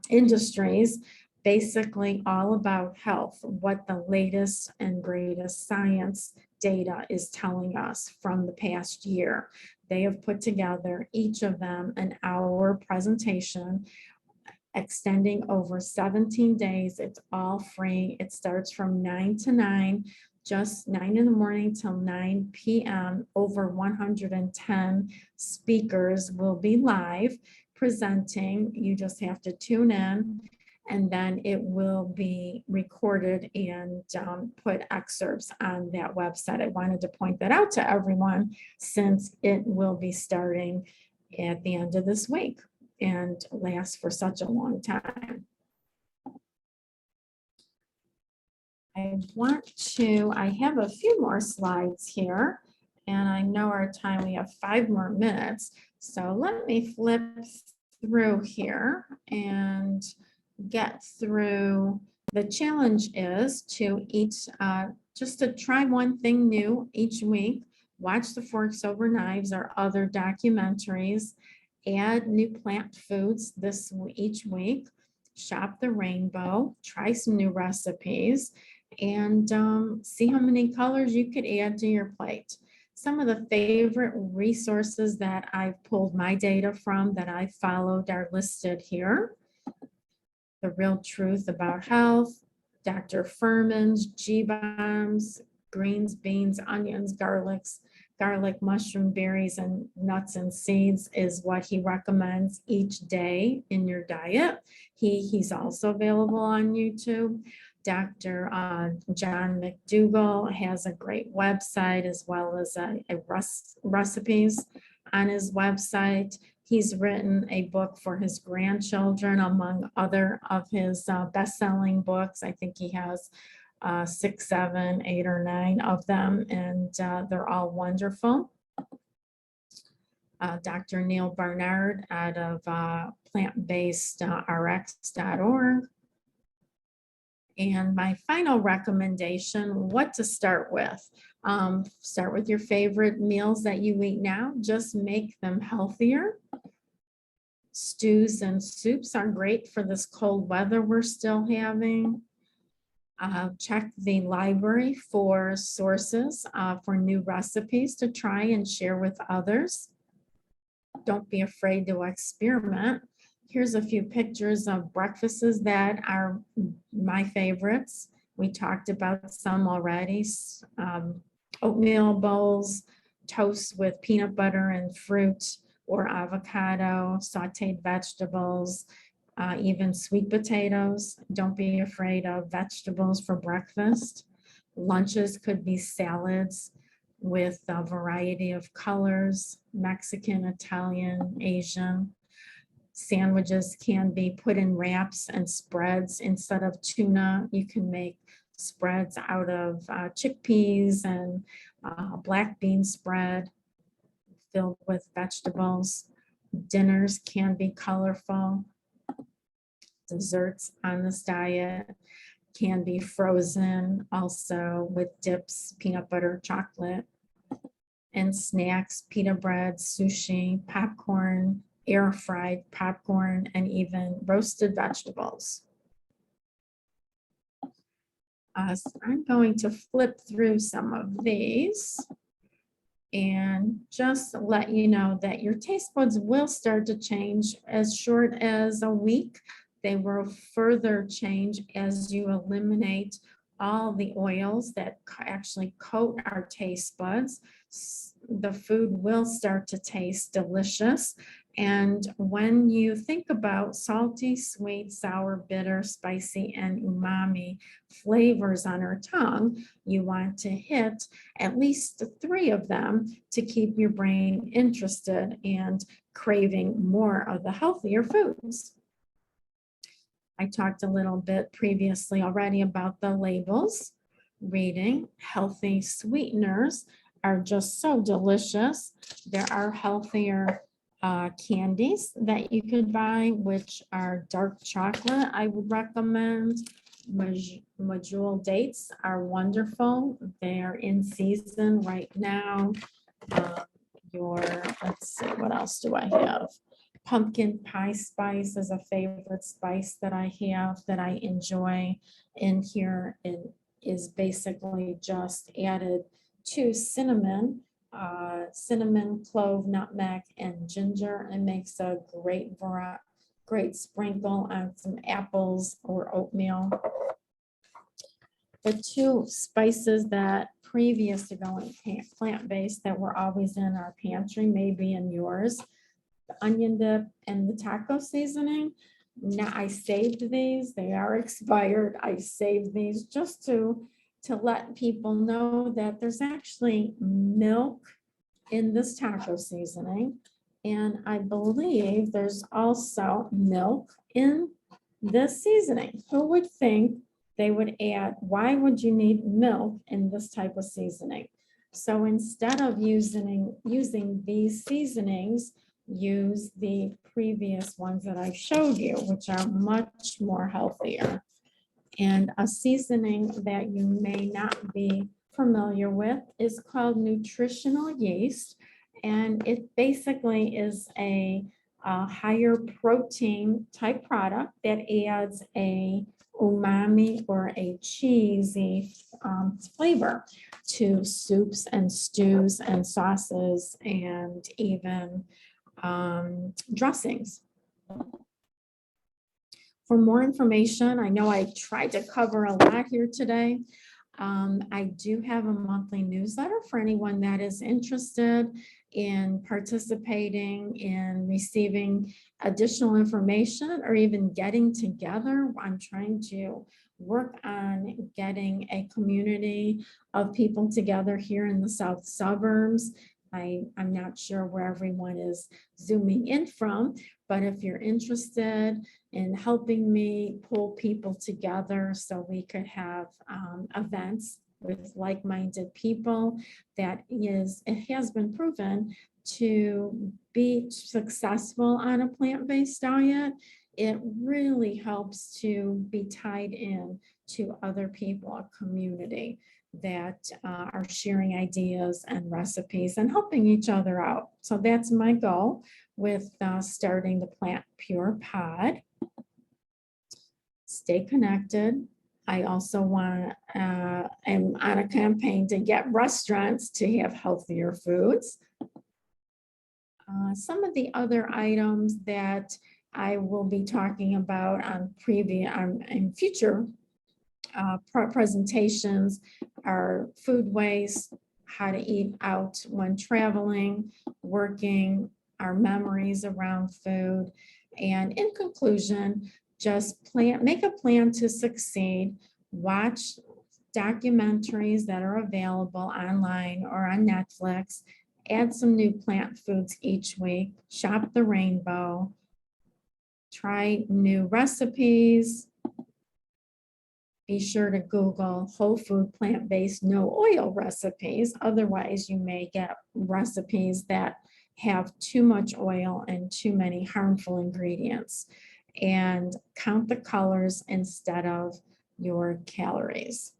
industries, basically all about health, what the latest and greatest science data is telling us from the past year. They have put together, each of them, an hour presentation extending over 17 days. It's all free. It starts from 9 to 9, just 9 in the morning till 9 p.m. Over 110 speakers will be live presenting. You just have to tune in, and then it will be recorded and put excerpts on that website. I wanted to point that out to everyone since it will be starting at the end of this week and last for such a long time. I have a few more slides here, and I know our time, we have 5 more minutes. So let me flip through here and get through. The challenge is to just to try one thing new each week, watch the Forks Over Knives or other documentaries, add new plant foods each week, shop the rainbow, try some new recipes, and see how many colors you could add to your plate. Some of the favorite resources that I've pulled my data from that I followed are listed here. The Real Truth About Health, Dr. Furman's, G-Bombs, greens, beans, onions, garlic, mushroom, berries, and nuts and seeds is what he recommends each day in your diet. He's also available on YouTube. Dr. John McDougall has a great website as well as recipes on his website. He's written a book for his grandchildren, among other of his best-selling books. I think he has 6, 7, 8, or 9 of them, and they're all wonderful. Dr. Neil Barnard out of plantbasedrx.org. And my final recommendation, what to start with. Start with your favorite meals that you eat now. Just make them healthier. Stews and soups are great for this cold weather we're still having. Check the library for sources for new recipes to try and share with others. Don't be afraid to experiment. Here's a few pictures of breakfasts that are my favorites. We talked about some already. Oatmeal bowls, toast with peanut butter and fruit or avocado, sauteed vegetables, even sweet potatoes. Don't be afraid of vegetables for breakfast. Lunches could be salads with a variety of colors, Mexican, Italian, Asian. Sandwiches can be put in wraps and spreads. Instead of tuna, you can make spreads out of chickpeas and black bean spread filled with vegetables. Dinners can be colorful. Desserts on this diet can be frozen, also with dips, peanut butter, chocolate. And snacks, pita bread, sushi, popcorn, air fried popcorn, and even roasted vegetables. So I'm going to flip through some of these and just let you know that your taste buds will start to change as short as a week. They will further change as you eliminate all the oils that actually coat our taste buds. The food will start to taste delicious. And when you think about salty, sweet, sour, bitter, spicy, and umami flavors on our tongue, you want to hit at least 3 of them to keep your brain interested and craving more of the healthier foods. I talked a little bit previously already about the labels. Reading healthy sweeteners are just so delicious. There are healthier candies that you could buy, which are dark chocolate. I would recommend. Medjool dates are wonderful. They're in season right now. Let's see, what else do I have? Pumpkin pie spice is a favorite spice that I have that I enjoy in here. It is basically just added to cinnamon, clove, nutmeg, and ginger. It makes a great sprinkle on some apples or oatmeal. The 2 spices that previous to going plant-based that were always in our pantry, maybe in yours, the onion dip and the taco seasoning. Now I saved these, they are expired. I saved these just to let people know that there's actually milk in this taco seasoning. And I believe there's also milk in this seasoning. Who would think they would add, why would you need milk in this type of seasoning? So instead of using these seasonings, use the previous ones that I showed you, which are much more healthier. And a seasoning that you may not be familiar with is called Nutritional Yeast. And it basically is a higher protein type product that adds a umami or a cheesy flavor to soups and stews and sauces and even dressings. For more information, I know I tried to cover a lot here today. I do have a monthly newsletter for anyone that is interested in participating in receiving additional information or even getting together. I'm trying to work on getting a community of people together here in the south suburbs. I'm not sure where everyone is zooming in from, but if you're interested in helping me pull people together so we could have events with like-minded people, it has been proven to be successful on a plant-based diet. It really helps to be tied in to other people, a community that are sharing ideas and recipes and helping each other out. So that's my goal with starting the Plant Pure Pod. Stay connected. I also am on a campaign to get restaurants to have healthier foods. Some of the other items that I will be talking about in future presentations are food waste, how to eat out when traveling, working, our memories around food. And in conclusion, just make a plan to succeed. Watch documentaries that are available online or on Netflix. Add some new plant foods each week. Shop the rainbow. Try new recipes. Be sure to Google whole food, plant-based, no oil recipes. Otherwise, you may get recipes that have too much oil and too many harmful ingredients. And count the colors instead of your calories.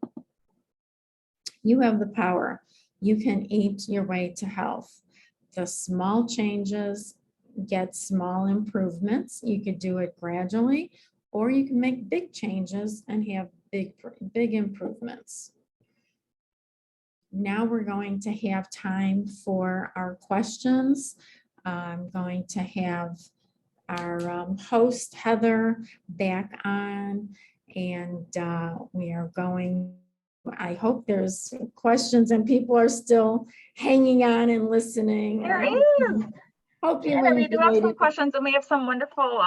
You have the power. You can eat your way to health. The small changes get small improvements. You could do it gradually, or you can make big changes and have big improvements. Now we're going to have time for our questions. I'm going to have our host, Heather, back on, and we are going, I hope there's questions and people are still hanging on and listening. There is. Hope you Yeah, we do have some enjoyed it. questions, and we have some wonderful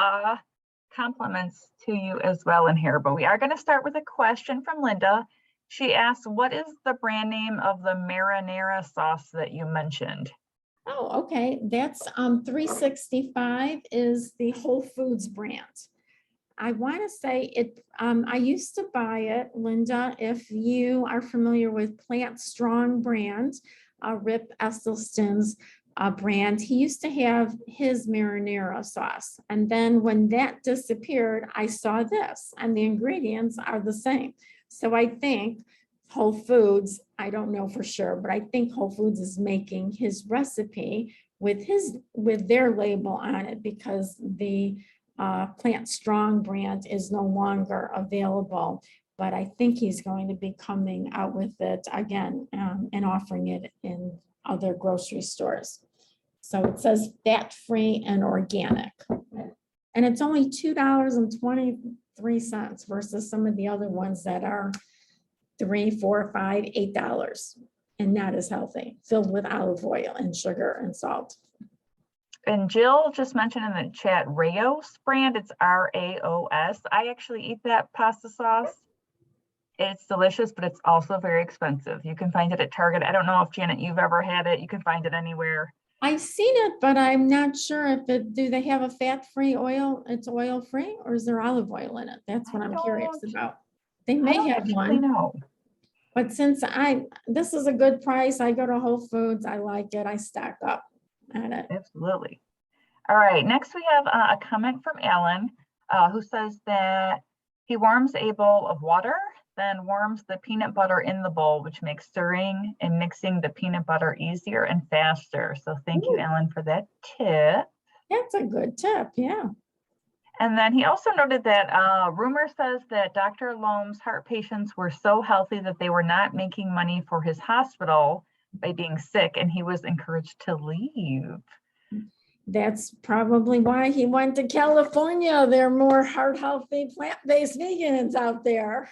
compliments to you as well in here. But we are going to start with a question from Linda. She asks, what is the brand name of the marinara sauce that you mentioned? Oh, okay. That's 365 is the Whole Foods brand. I want to say it, I used to buy it, Linda, if you are familiar with Plant Strong brand, Rip Esselstyn's brand. He used to have his marinara sauce. And then when that disappeared, I saw this and the ingredients are the same. So I think Whole Foods, I don't know for sure, but I think Whole Foods is making his recipe with their label on it, because the Plant Strong brand is no longer available. But I think he's going to be coming out with it again and offering it in other grocery stores. So it says fat-free and organic. And it's only $2.23 versus some of the other ones that are $3, $4, $5, $8 and not as healthy, filled with olive oil and sugar and salt. And Jill just mentioned in the chat, Raos brand, it's R-A-O-S. I actually eat that pasta sauce. It's delicious, but it's also very expensive. You can find it at Target. I don't know if, Janet, you've ever had it. You can find it anywhere. I've seen it, but I'm not sure if do they have a fat-free oil? It's oil-free, or is there olive oil in it? That's what I'm curious about. They may have one. No. But since this is a good price, I go to Whole Foods, I like it, I stock up at it. Absolutely. All right, next we have a comment from Alan, who says that he warms a bowl of water, then warms the peanut butter in the bowl, which makes stirring and mixing the peanut butter easier and faster. So thank you, Alan, for that tip. That's a good tip, yeah. And then he also noted that rumor says that Dr. Loam's heart patients were so healthy that they were not making money for his hospital by being sick, and he was encouraged to leave. That's probably why he went to California. There are more heart healthy, plant-based vegans out there.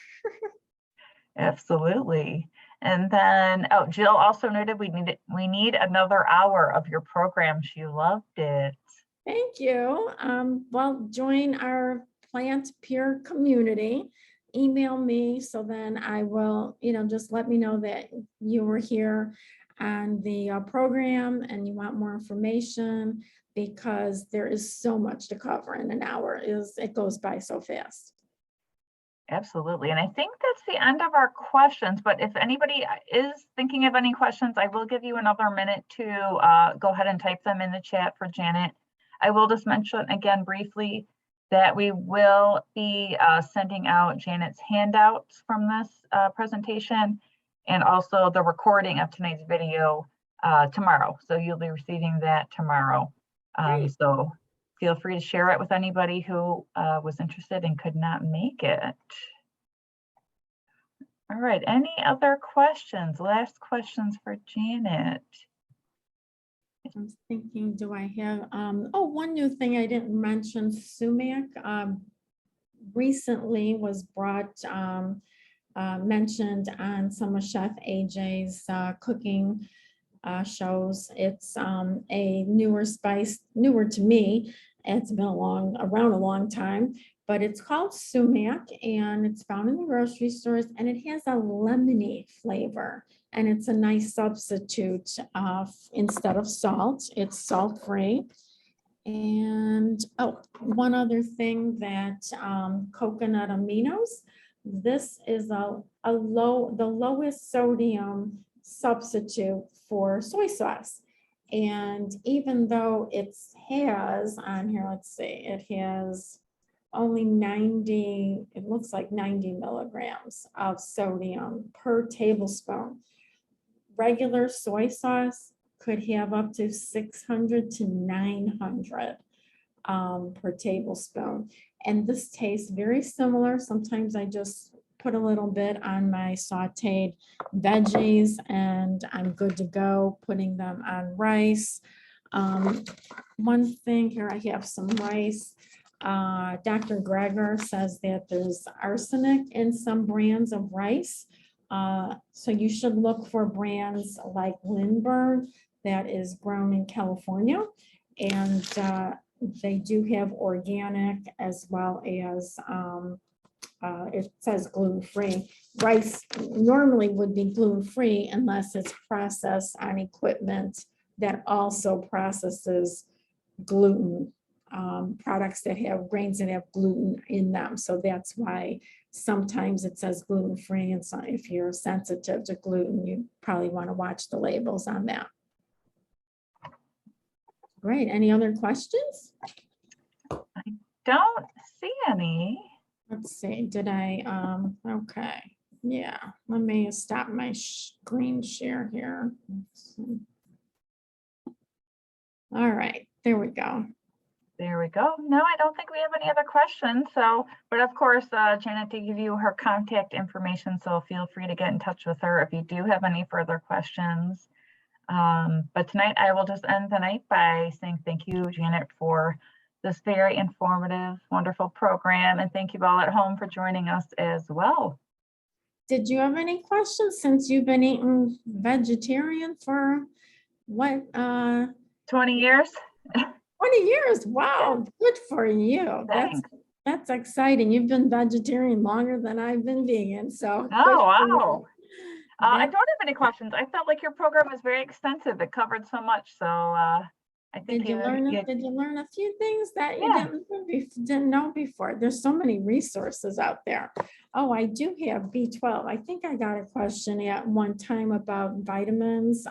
Absolutely. And then, oh, Jill also noted we need another hour of your program. She loved it. Thank you. Well, join our Plant Pure community. Email me, so then I will, just let me know that you were here on the program and you want more information, because there is so much to cover in an hour. It goes by so fast. Absolutely. And I think that's the end of our questions, but if anybody is thinking of any questions, I will give you another minute to go ahead and type them in the chat for Janet. I will just mention again briefly that we will be sending out Janet's handouts from this presentation, and also the recording of tonight's video tomorrow. So you'll be receiving that tomorrow. So feel free to share it with anybody who was interested and could not make it. All right, any other questions? Last questions for Janet. I was thinking, do I have, one new thing I didn't mention, sumac recently was brought mentioned on some of Chef AJ's cooking shows. It's a newer spice, newer to me. It's been around a long time, but it's called sumac and it's found in the grocery stores and it has a lemony flavor and it's a nice substitute instead of salt. It's salt-free. And oh, one other thing that coconut aminos, this is the lowest sodium substitute for soy sauce. And even though it has on here, let's see, it has only 90, it looks like 90 milligrams of sodium per tablespoon. Regular soy sauce could have up to 600 to 900 per tablespoon. And this tastes very similar. Sometimes I just put a little bit on my sauteed veggies and I'm good to go, putting them on rice. One thing here, I have some rice. Dr. Greger says that there's arsenic in some brands of rice. So you should look for brands like Lindbergh that is grown in California. And they do have organic as well as it says gluten-free. Rice normally would be gluten-free unless it's processed on equipment that also processes gluten, products that have grains that have gluten in them. So that's why sometimes it says gluten-free. And so if you're sensitive to gluten, you probably want to watch the labels on that. Great. Any other questions? Don't see any. Let's see, did I, okay, yeah, let me stop my screen share here. All right, there we go. There we go. No, I don't think we have any other questions. So, but of course, Janet did give you her contact information, so feel free to get in touch with her if you do have any further questions. But tonight I will just end the night by saying thank you, Janet, for this very informative, wonderful program. And thank you all at home for joining us as well. Did you have any questions since you've been eating vegetarian for what? 20 years? 20 years. Wow. Good for you. Thanks. That's exciting. You've been vegetarian longer than I've been vegan. So. Oh, wow. I don't have any questions. I felt like your program was very extensive. It covered so much. So I think did you learn a few things that you didn't know before? There's so many resources out there. Oh, I do have B12. I think I got a question at one time about vitamins.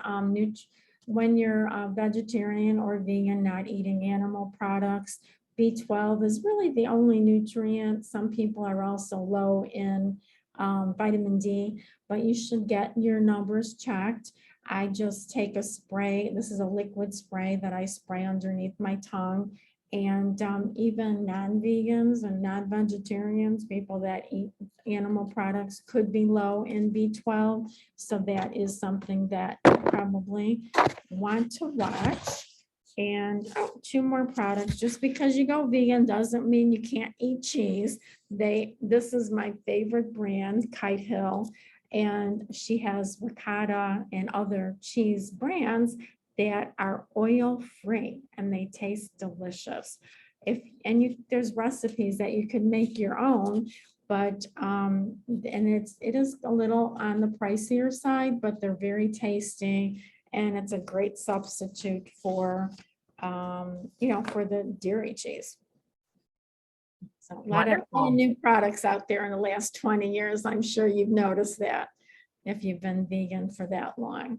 When you're a vegetarian or vegan, not eating animal products, B12 is really the only nutrient. Some people are also low in vitamin D, but you should get your numbers checked. I just take a spray. This is a liquid spray that I spray underneath my tongue. And even non-vegans and non-vegetarians, people that eat animal products, could be low in B12. So that is something that you probably want to watch. And two more products. Just because you go vegan doesn't mean you can't eat cheese. This is my favorite brand, Kite Hill. And she has ricotta and other cheese brands that are oil-free and they taste delicious. There's recipes that you can make your own, but it is a little on the pricier side, but they're very tasty and it's a great substitute for for the dairy cheese. So a lot of new products out there in the last 20 years. I'm sure you've noticed that if you've been vegan for that long.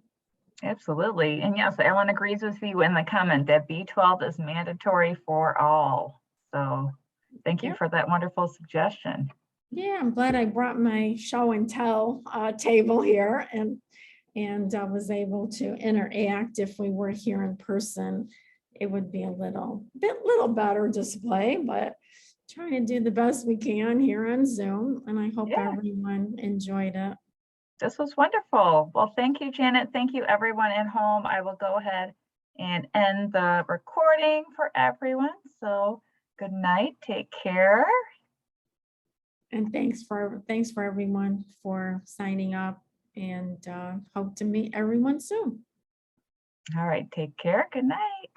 Absolutely. And yes, Ellen agrees with you in the comment that B12 is mandatory for all. So thank you for that wonderful suggestion. Yeah, I'm glad I brought my show and tell table here and I was able to interact. If we were here in person, it would be a little better display, but trying to do the best we can here on Zoom. And I hope everyone enjoyed it. This was wonderful. Well, thank you, Janet. Thank you, everyone at home. I will go ahead and end the recording for everyone. So good night. Take care. And thanks for everyone for signing up, and hope to meet everyone soon. All right, take care. Good night.